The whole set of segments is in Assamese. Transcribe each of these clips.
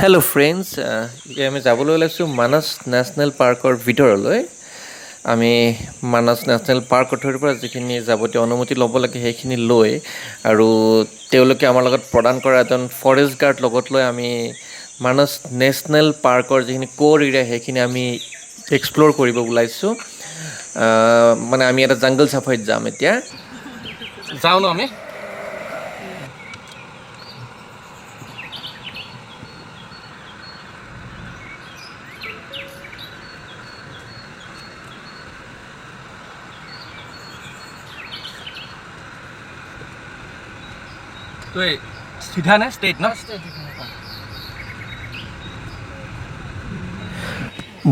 হেল্ল' ফ্ৰেণ্ডছ, এতিয়া আমি যাবলৈ ওলাইছোঁ মানস নেশ্যনেল পাৰ্কৰ ভিতৰলৈ। আমি মানস নেশ্যনেল পাৰ্ক অথৰিটিৰ পৰা যিখিনি যাৱতীয় অনুমতি ল'ব লাগে সেইখিনি লৈ আৰু তেওঁলোকে আমাৰ লগত প্ৰদান কৰা এজন ফৰেষ্ট গাৰ্ড লগত লৈ আমি মানস নেশ্যনেল পাৰ্কৰ যিখিনি ক'ৰ এৰিয়া সেইখিনি আমি এক্সপ্ল'ৰ কৰিব ওলাইছোঁ। মানে আমি এটা জাংগল চাফাৰীত যাম এতিয়া। যাওঁ ন আমি। তই চিধা নে ষ্ট্ৰেইট ন?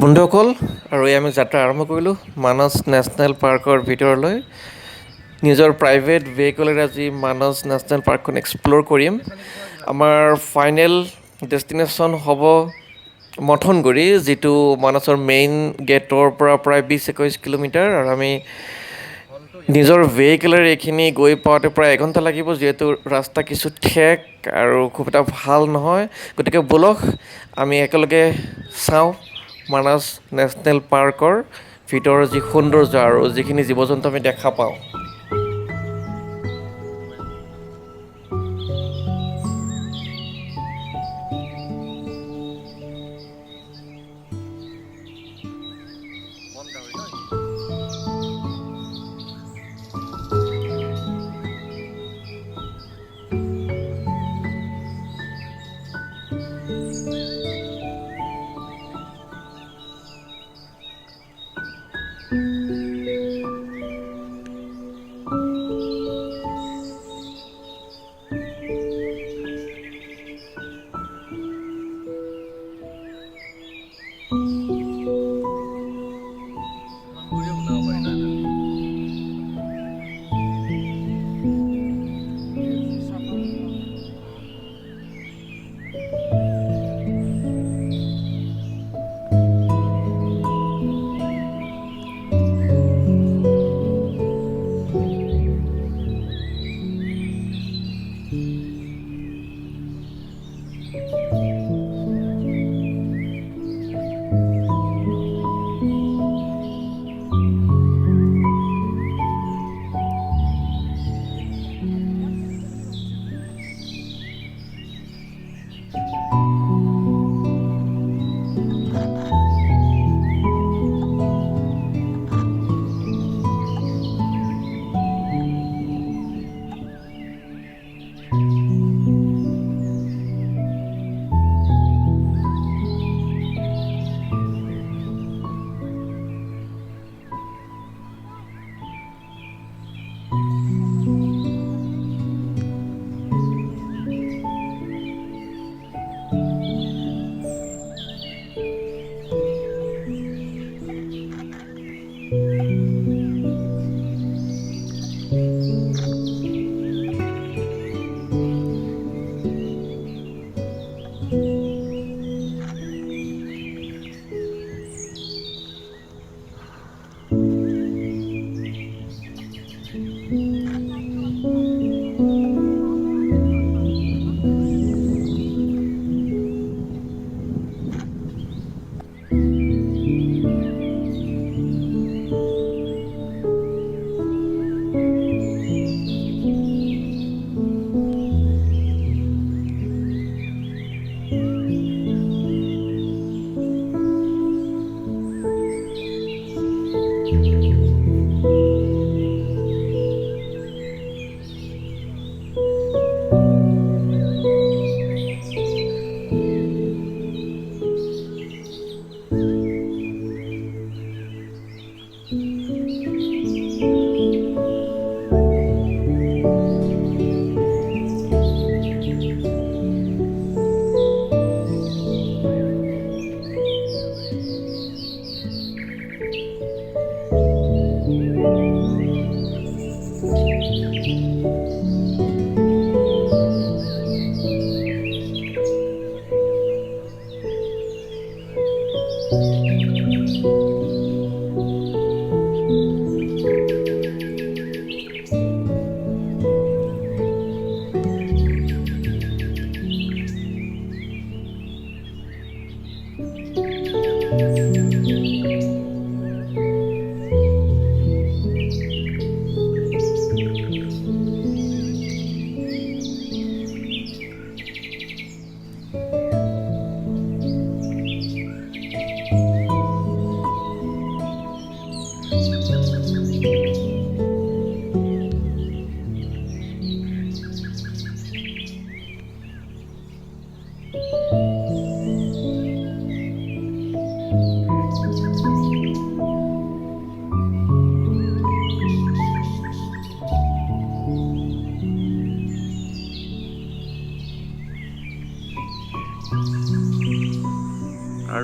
বন্ধুসকল, আৰু এই আমি যাত্ৰা আৰম্ভ কৰিলোঁ মানস নেশ্যনেল পাৰ্কৰ ভিতৰলৈ। নিজৰ প্ৰাইভেট ভেহিকলেৰে আজি মানস নেশ্যনেল পাৰ্কখন এক্সপ্ল'ৰ কৰিম। আমাৰ ফাইনেল ডেষ্টিনেশ্যন হ'ব মথনগুৰি, যিটো মানসৰ মেইন গেটৰ পৰা প্ৰায় 20-21 কিলোমিটাৰ, আৰু আমি নিজৰ ভেহিকলেৰে এইখিনি গৈ পাওঁতে প্ৰায় এঘণ্টা লাগিব, যিহেতু ৰাস্তা কিছু ঠেক আৰু খুব এটা ভাল নহয়। গতিকে ব'লক আমি একেলগে চাওঁ মানস নেশ্যনেল পাৰ্কৰ ভিতৰৰ যি সৌন্দৰ্য আৰু যিখিনি জীৱ জন্তু আমি দেখা পাওঁ।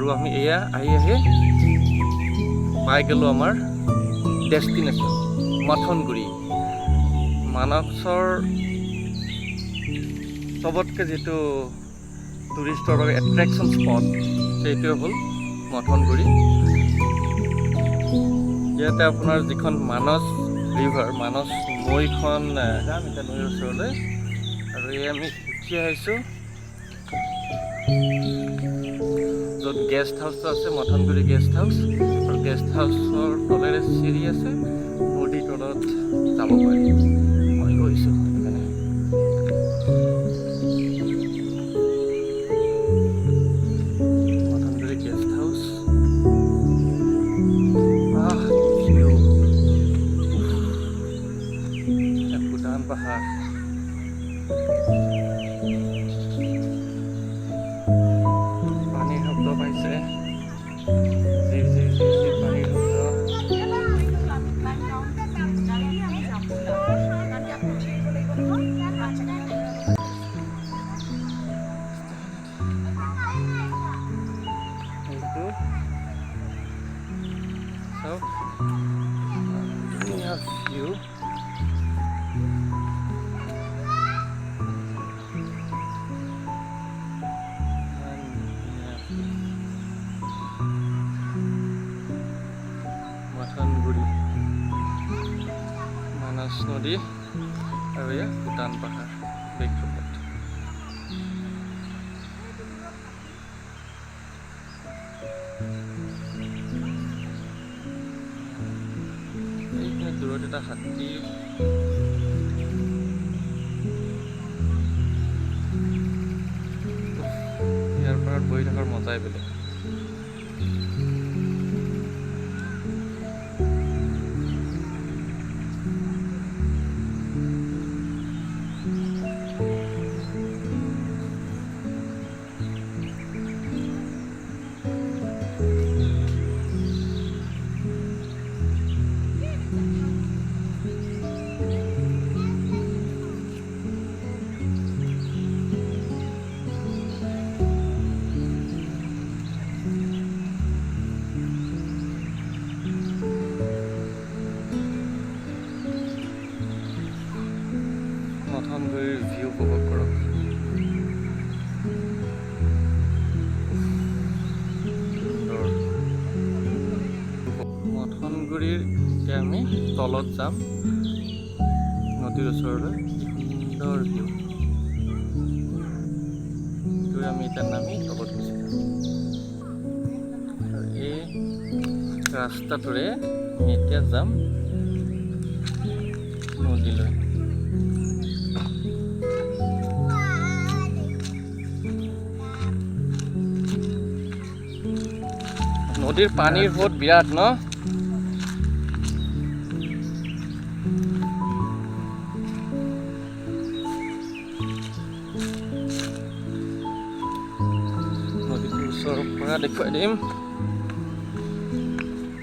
আৰু আমি এয়া আহি পাই গ'লোঁ আমাৰ ডেষ্টিনেশ্যন মথনগুৰি। মানসৰ চবতকৈ যিটো টুৰিষ্টৰ বাবে এট্ৰেকশ্যন স্পট সেইটোৱে হ'ল মথনগুৰি। ইয়াতে আপোনাৰ যিখন মানস ৰিভাৰ, মানস নৈখন যাম এতিয়া নৈৰ ওচৰলৈ। আৰু এই আমি উঠি আহিছোঁ য'ত গেষ্ট হাউচটো আছে, মথনগুৰি গেষ্ট হাউচ। আৰু গেষ্ট হাউচৰ তলেৰে চিৰি আছে, নদীৰ তলত যাব পাৰি। মই গৈছোঁ সেইকাৰণে। Mathanguri guest house. ভূটান পাহাৰ। পানীৰ শব্দ পাইছে, জিৰ জিৰ জিৰ জিৰ পানীৰ শব্দ। এইটো চাওক, ধুনীয়া ভিউ। মথনগুৰি, মানস নদী আৰু এয়া ভূটান পাহাৰ বেকৰূপত। এইখিনি দূৰত এটা হাতী। ইয়াৰ পাৰত বহি থকাৰ মজাই বেলেগ। মথনগুৰিৰ ভিউ উপভোগ কৰক। মথনগুৰিৰ এতিয়া আমি তলত যাম, নদীৰ ওচৰলৈ। সুন্দৰ ভিউ। আমি এতিয়া নামি তলত গুচি যাম। আৰু এই ৰাস্তাটোৰে আমি এতিয়া যাম নদীলৈ। নদীৰ পানীৰ সোঁত বিৰাট ন? নদীটোৰ ওচৰৰ পৰা দেখুৱাই দিম।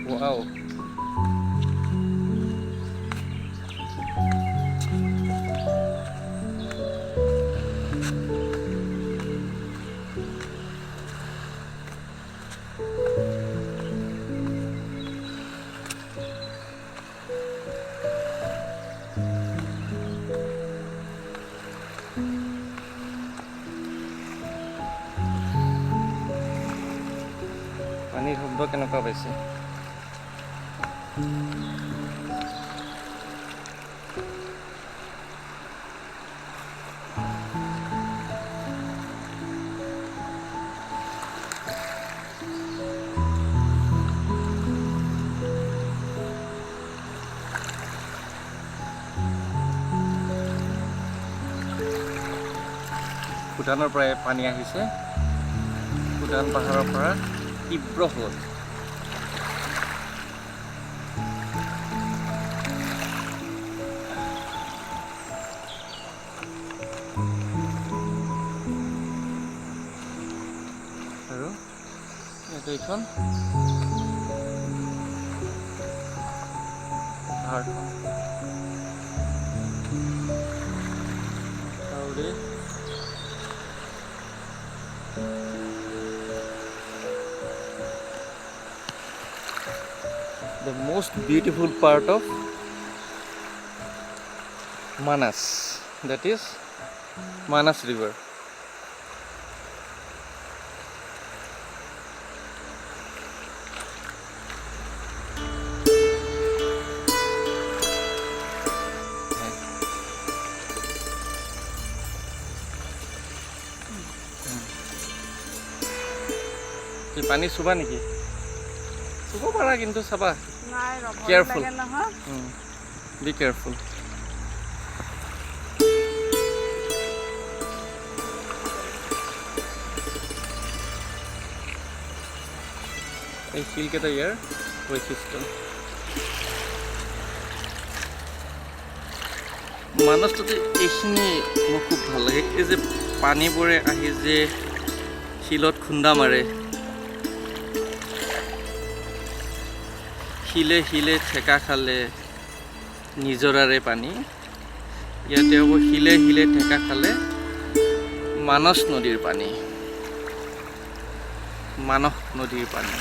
ৱাও, পানীৰ শব্দ কেনেকুৱা পাইছে? ভূটানৰ পৰা পানী আহিছে, ভূটান পাহাৰৰ পৰা তীব্ৰ সোঁত। আৰু ইয়াতে এইখন পাহাৰখন চাউৰে the most beautiful part of Manas, that is Manas river. কি পানী চুবা নেকি? চুব পাৰা কিন্তু চাবা, কেয়াৰফুল, বি কেয়াৰফুল। এই শিলকেইটা ইয়াৰ বৈশিষ্ট্য। মানসটোতে এইখিনি মোৰ খুব ভাল লাগে, এই যে পানীবোৰে আহি যে শিলত খুন্দা মাৰে, শিলে শিলে ঠেকা খালে নিজৰাৰে পানী, ইয়াতে হ'ব শিলে শিলে ঠেকা খালে মানস নদীৰ পানী, মানস নদীৰ পানী।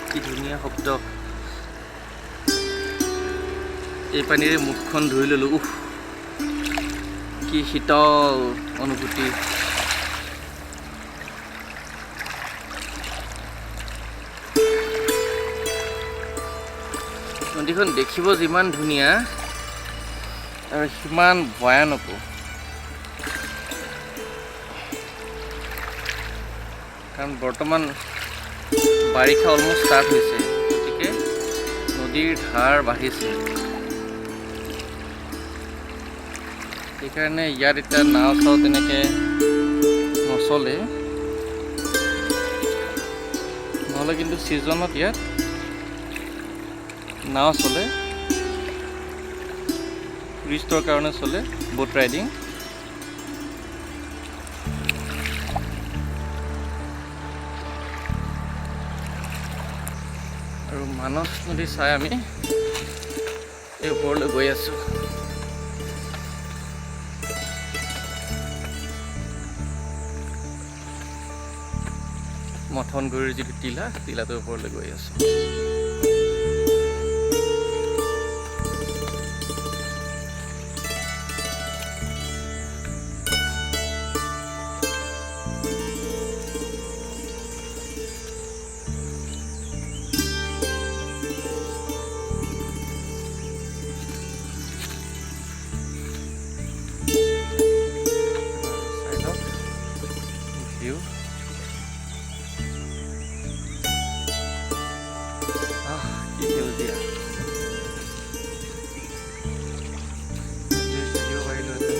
কি ধুনীয়া শব্দ। এই পানীৰে মুখখন ধুই ল'লোঁ। কি শীতল অনুভূতি। নদীখন দেখিব যিমান ধুনীয়া আৰু সিমান ভয়ানকো। কাৰণ বৰ্তমান বাৰিষা অলমষ্ট ষ্টাৰ্ট হৈছে, গতিকে নদীৰ ধাৰ বাঢ়িছে। সেইকাৰণে ইয়াত এতিয়া নাও চাও তেনেকৈ নচলে, নহ'লে কিন্তু ছিজনত ইয়াত নাও চলে, টুৰিষ্টৰ কাৰণে চলে boat riding। আৰু মানস নদী চাই আমি এই ওপৰলৈ গৈ আছোঁ। মথনগুৰিৰ যিটো টিলা, টিলাটোৰ ওপৰলৈ গৈ আছোঁ। View. কি সেউজীয়া। থাকিব পাৰিলো হেঁতেন।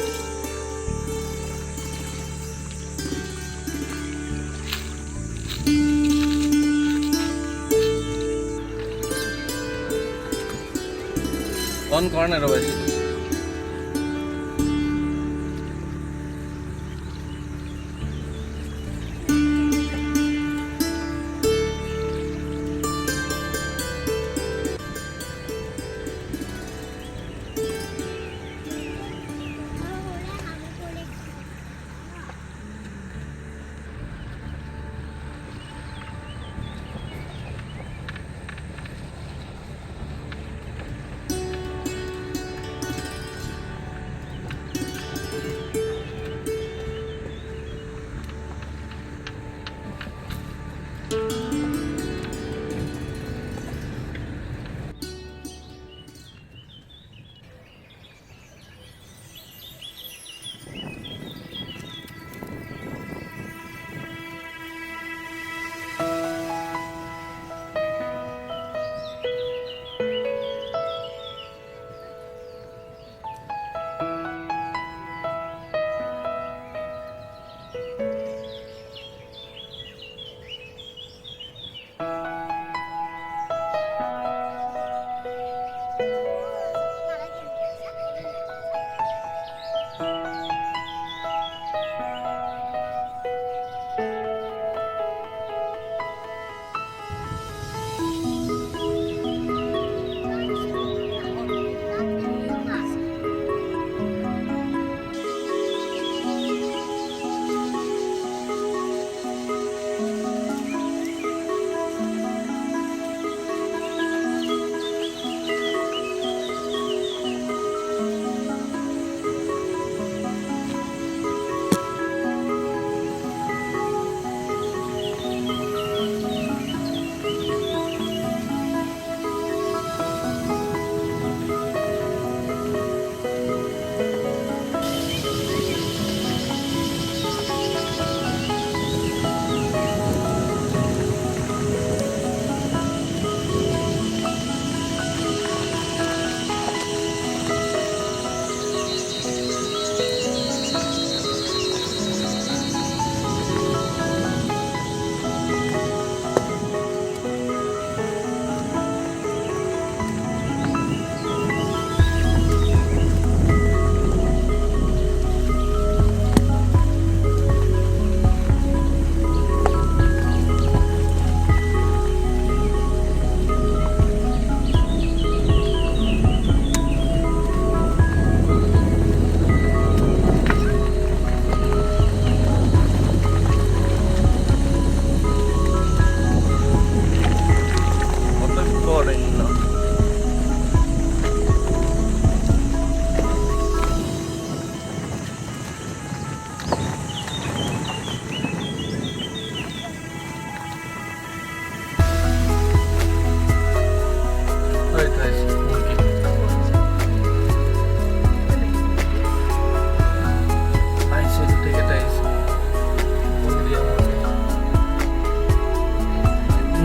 অন কৰা নাই ৰ'বা।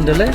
দিলে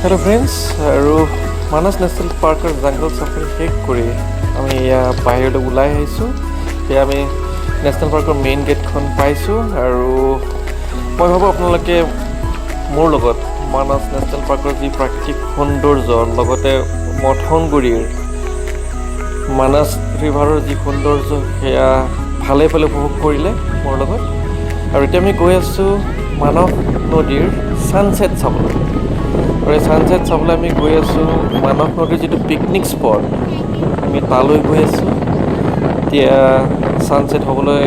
हेलो फ्रेंड्स আৰু মানস নেশ্যনেল পাৰ্কৰ জংগল চাফাৰী শেষ কৰি আমি এয়া বাহিৰলৈ ওলাই আহিছোঁ। এতিয়া আমি নেশ্যনেল পাৰ্কৰ মেইন গেটখন পাইছোঁ আৰু মই ভাবোঁ আপোনালোকে মোৰ লগত মানস নেশ্যনেল পাৰ্কৰ যি প্ৰাকৃতিক সৌন্দৰ্য লগতে মথনগুৰিৰ মানস ৰিভাৰৰ যি সৌন্দৰ্য সেয়া ভালে ভালে উপভোগ কৰিলে মোৰ লগত। আৰু এতিয়া আমি গৈ আছোঁ মানস নদীৰ ছানছেট চাবলৈ। আৰু এই ছানছেট চাবলৈ আমি গৈ আছোঁ মানস নদীৰ যিটো পিকনিক স্পট আমি তালৈ গৈ আছোঁ। এতিয়া ছানছেট হ'বলৈ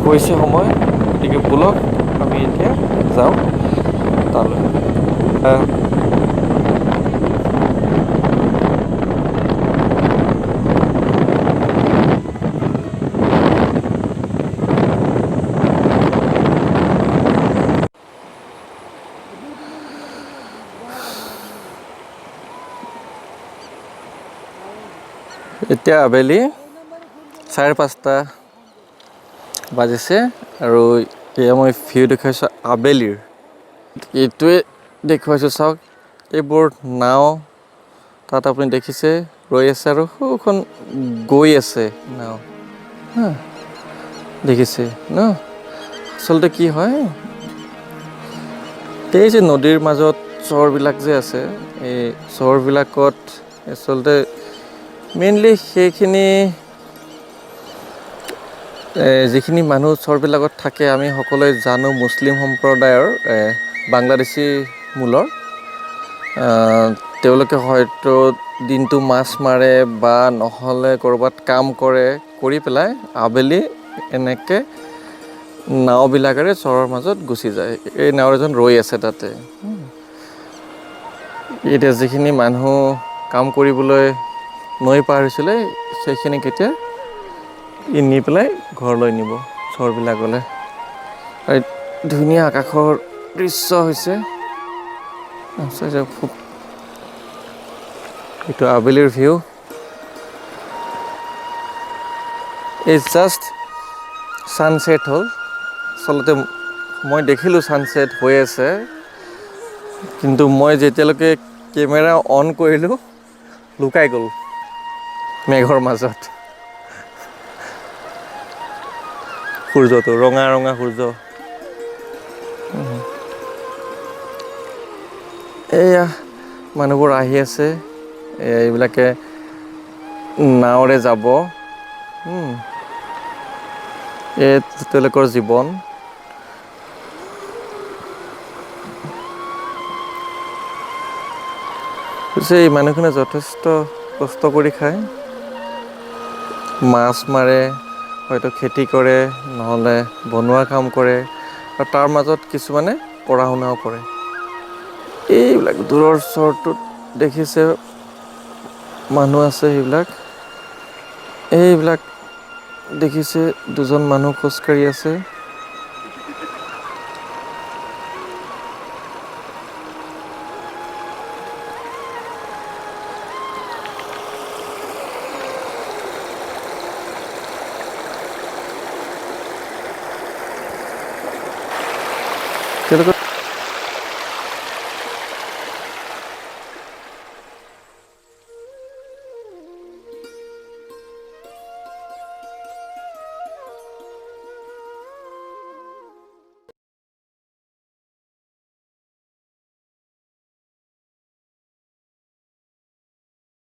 হৈছে সময়, গতিকে ব'লক আমি এতিয়া যাওঁ তালৈ। এতিয়া আবেলি 5:30 বাজিছে আৰু এয়া মই ভিউ দেখুৱাইছোঁ আবেলিৰ। এইটোৱে দেখুৱাইছোঁ চাওক, এইবোৰ নাও তাত আপুনি দেখিছে ৰৈ আছে আৰু সৌখন গৈ আছে নাও, হা দেখিছে ন। আচলতে কি হয়, এই যে নদীৰ মাজত চহৰবিলাক যে আছে, এই চহৰবিলাকত আচলতে মেইনলি সেইখিনি যিখিনি মানুহ চহৰবিলাকত থাকে আমি সকলোৱে জানো মুছলিম সম্প্ৰদায়ৰ, বাংলাদেশী মূলৰ। তেওঁলোকে হয়তো দিনটো মাছ মাৰে বা নহ'লে ক'ৰবাত কাম কৰে, কৰি পেলাই আবেলি এনেকৈ নাওবিলাকেৰে চহৰৰ মাজত গুচি যায়। এই নাও এজন ৰৈ আছে তাতে। এতিয়া যিখিনি মানুহ কাম কৰিবলৈ নৈ পাৰ হৈছিলে সেইখিনিক এতিয়া নি পেলাই ঘৰলৈ নিব চহৰবিলাকলৈ। আৰু ধুনীয়া আকাশৰ দৃশ্য হৈছে, খুব এইটো আবেলিৰ ভিউ। এই জাষ্ট ছানছেট হ'ল। আচলতে মই দেখিলোঁ ছানছেট হৈ আছে, কিন্তু মই যেতিয়ালৈকে কেমেৰা অন কৰিলোঁ লুকাই গ'ল মেঘৰ মাজত সূৰ্যটো, ৰঙা ৰঙা সূৰ্য। এয়া মানুহবোৰ আহি আছে, এইবিলাকে নাৱেৰে যাব। তেওঁলোকৰ জীৱন। পিছে এই মানুহখিনে যথেষ্ট কষ্ট কৰি খায়, মাছ মাৰে, হয়তো খেতি কৰে, নহ'লে বনোৱা কাম কৰে, আৰু তাৰ মাজত কিছুমানে পঢ়া শুনাও কৰে। এইবিলাক দূৰৰ চৰটোত দেখিছে মানুহ আছে, এইবিলাক দেখিছে দুজন মানুহ খোজকাঢ়ি আছে। তেওঁলোকৰ